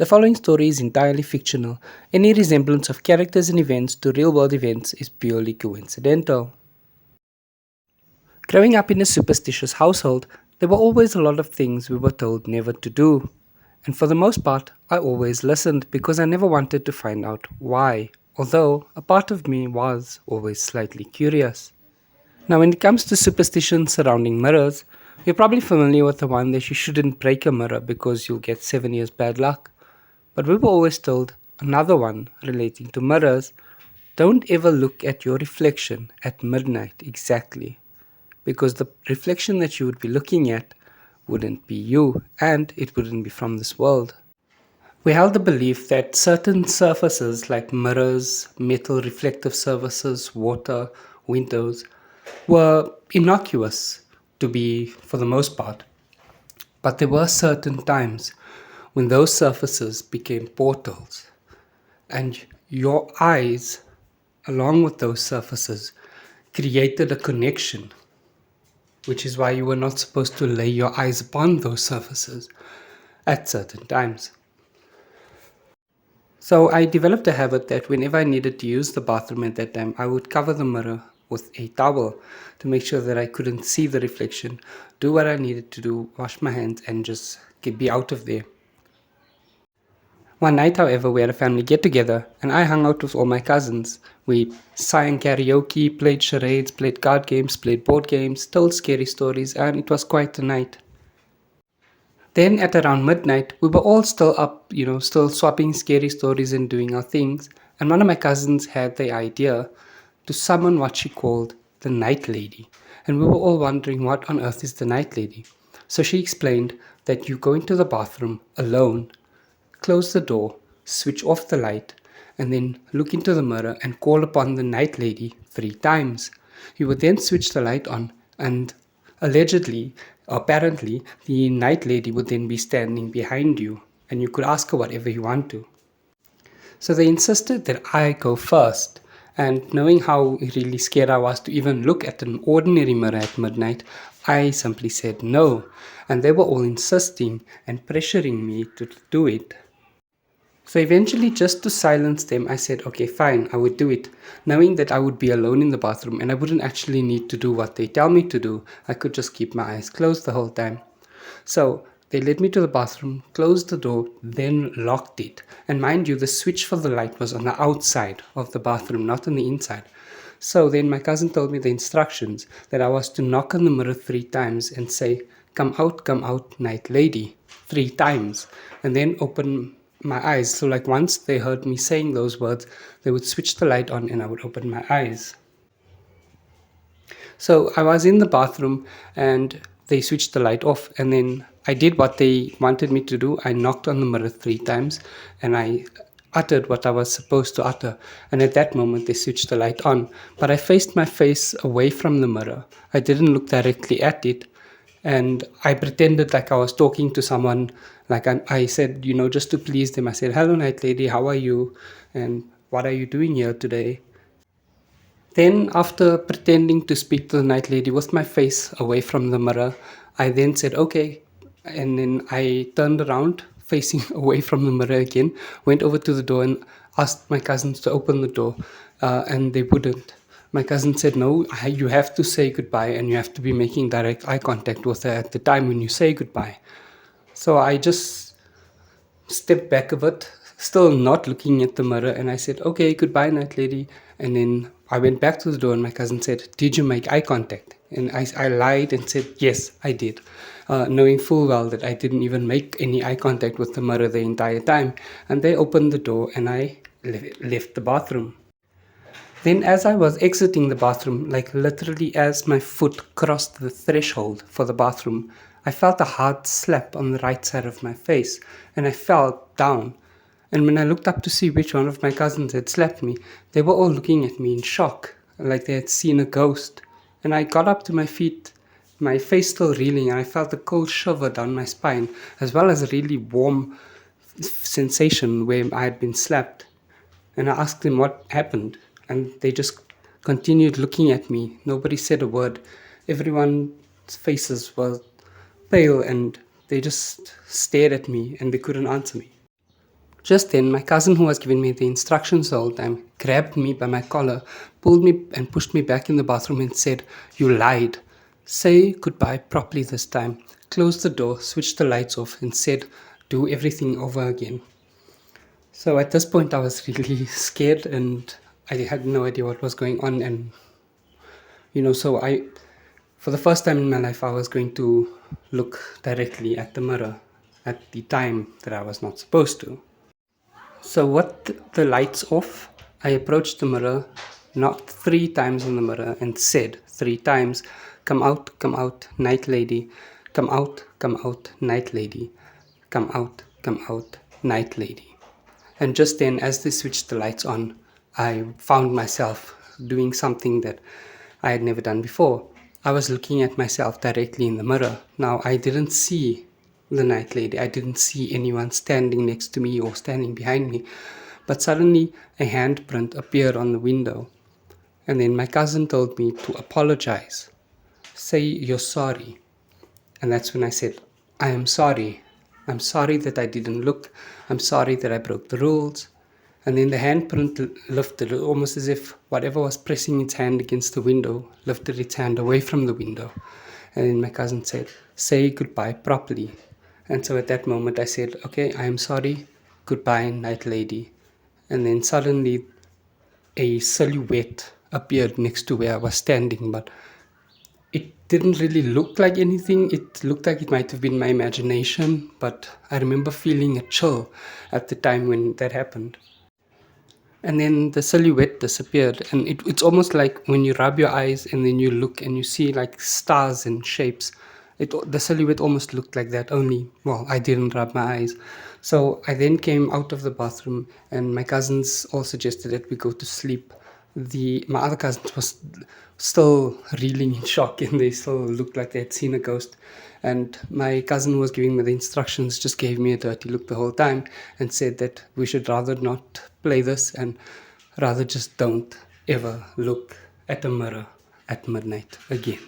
The following story is entirely fictional. Any resemblance of characters and events to real world events is purely coincidental. Growing up in a superstitious household, there were always a lot of things we were told never to do. And for the most part, I always listened because I never wanted to find out why, although a part of me was always slightly curious. Now, when it comes to superstitions surrounding mirrors, you're probably familiar with the one that you shouldn't break a mirror because you'll get 7 years bad luck. But we were always told another one relating to mirrors: don't ever look at your reflection at midnight exactly, because the reflection that you would be looking at wouldn't be you and it wouldn't be from this world. We held the belief that certain surfaces like mirrors, metal reflective surfaces, water, windows were innocuous to be for the most part. But there were certain times when those surfaces became portals, and your eyes, along with those surfaces, created a connection, which is why you were not supposed to lay your eyes upon those surfaces at certain times. So I developed a habit that whenever I needed to use the bathroom at that time, I would cover the mirror with a towel to make sure that I couldn't see the reflection, do what I needed to do, wash my hands, and just be out of there. One night, however, we had a family get together and I hung out with all my cousins. We sang karaoke, played charades, played card games, played board games, told scary stories, and it was quite a night. Then at around midnight, we were all still up, still swapping scary stories and doing our things. And one of my cousins had the idea to summon what she called the Night Lady. And we were all wondering what on earth is the Night Lady. So she explained that you go into the bathroom alone, close the door, switch off the light, and then look into the mirror and call upon the Night Lady 3 times. You would then switch the light on, and allegedly, apparently, the Night Lady would then be standing behind you, and you could ask her whatever you want to. So they insisted that I go first, and knowing how really scared I was to even look at an ordinary mirror at midnight, I simply said no, and they were all insisting and pressuring me to do it. So eventually, just to silence them, I said, okay, fine, I would do it, knowing that I would be alone in the bathroom and I wouldn't actually need to do what they tell me to do. I could just keep my eyes closed the whole time. So they led me to the bathroom, closed the door, then locked it. And mind you, the switch for the light was on the outside of the bathroom, not on the inside. So then my cousin told me the instructions that I was to knock on the mirror 3 times and say, come out, night lady, 3 times, and then open my eyes. So like once they heard me saying those words, they would switch the light on and I would open my eyes. So I was in the bathroom and they switched the light off, and then I did what they wanted me to do. I knocked on the mirror 3 times and I uttered what I was supposed to utter, and at that moment they switched the light on. But I faced my face away from the mirror. I didn't look directly at it, and I pretended like I was talking to someone. Like I said, just to please them, I said, hello night lady, how are you, and what are you doing here today? Then, after pretending to speak to the night lady with my face away from the mirror, I then said, okay. And then I turned around, facing away from the mirror again, went over to the door and asked my cousins to open the door, and they wouldn't. My cousin said, no, you have to say goodbye and you have to be making direct eye contact with her at the time when you say goodbye. So I just stepped back a bit, still not looking at the mirror, and I said, okay, goodbye, night lady. And then I went back to the door, and my cousin said, did you make eye contact? And I lied and said, yes, I did, knowing full well that I didn't even make any eye contact with the mirror the entire time. And they opened the door, and I left the bathroom. Then, as I was exiting the bathroom, like literally as my foot crossed the threshold for the bathroom, I felt a hard slap on the right side of my face, and I fell down. And when I looked up to see which one of my cousins had slapped me, they were all looking at me in shock, like they had seen a ghost. And I got up to my feet, my face still reeling, and I felt a cold shiver down my spine, as well as a really warm sensation where I had been slapped. And I asked them what happened, and they just continued looking at me. Nobody said a word. Everyone's faces were pale, and they just stared at me and they couldn't answer me. Just then, my cousin, who was giving me the instructions the whole time, grabbed me by my collar, pulled me and pushed me back in the bathroom and said, "You lied. Say goodbye properly this time." Closed the door, switched the lights off, and said, "Do everything over again." So at this point, I was really scared and I had no idea what was going on. And, for the first time in my life, I was going to look directly at the mirror at the time that I was not supposed to. So, the lights off, I approached the mirror, knocked 3 times on the mirror, and said 3 times, come out, night lady. Come out, night lady. Come out, night lady." And just then, as they switched the lights on, I found myself doing something that I had never done before. I was looking at myself directly in the mirror. Now, I didn't see the night lady. I didn't see anyone standing next to me or standing behind me. But suddenly, a handprint appeared on the window. And then my cousin told me to apologize. Say you're sorry. And that's when I said, "I am sorry. I'm sorry that I didn't look. I'm sorry that I broke the rules." And then the handprint lifted, almost as if whatever was pressing its hand against the window lifted its hand away from the window. And then my cousin said, "Say goodbye properly." And so at that moment I said, "Okay, I am sorry. Goodbye, night lady." And then suddenly a silhouette appeared next to where I was standing, but it didn't really look like anything. It looked like it might have been my imagination, but I remember feeling a chill at the time when that happened. And then the silhouette disappeared, and it's almost like when you rub your eyes and then you look and you see like stars and shapes. The silhouette almost looked like that, only, well, I didn't rub my eyes. So I then came out of the bathroom, and my cousins all suggested that we go to sleep. My other cousins was still reeling in shock, and they still looked like they had seen a ghost. And my cousin who was giving me the instructions just gave me a dirty look the whole time and said that we should rather not play this and rather just don't ever look at a mirror at midnight again.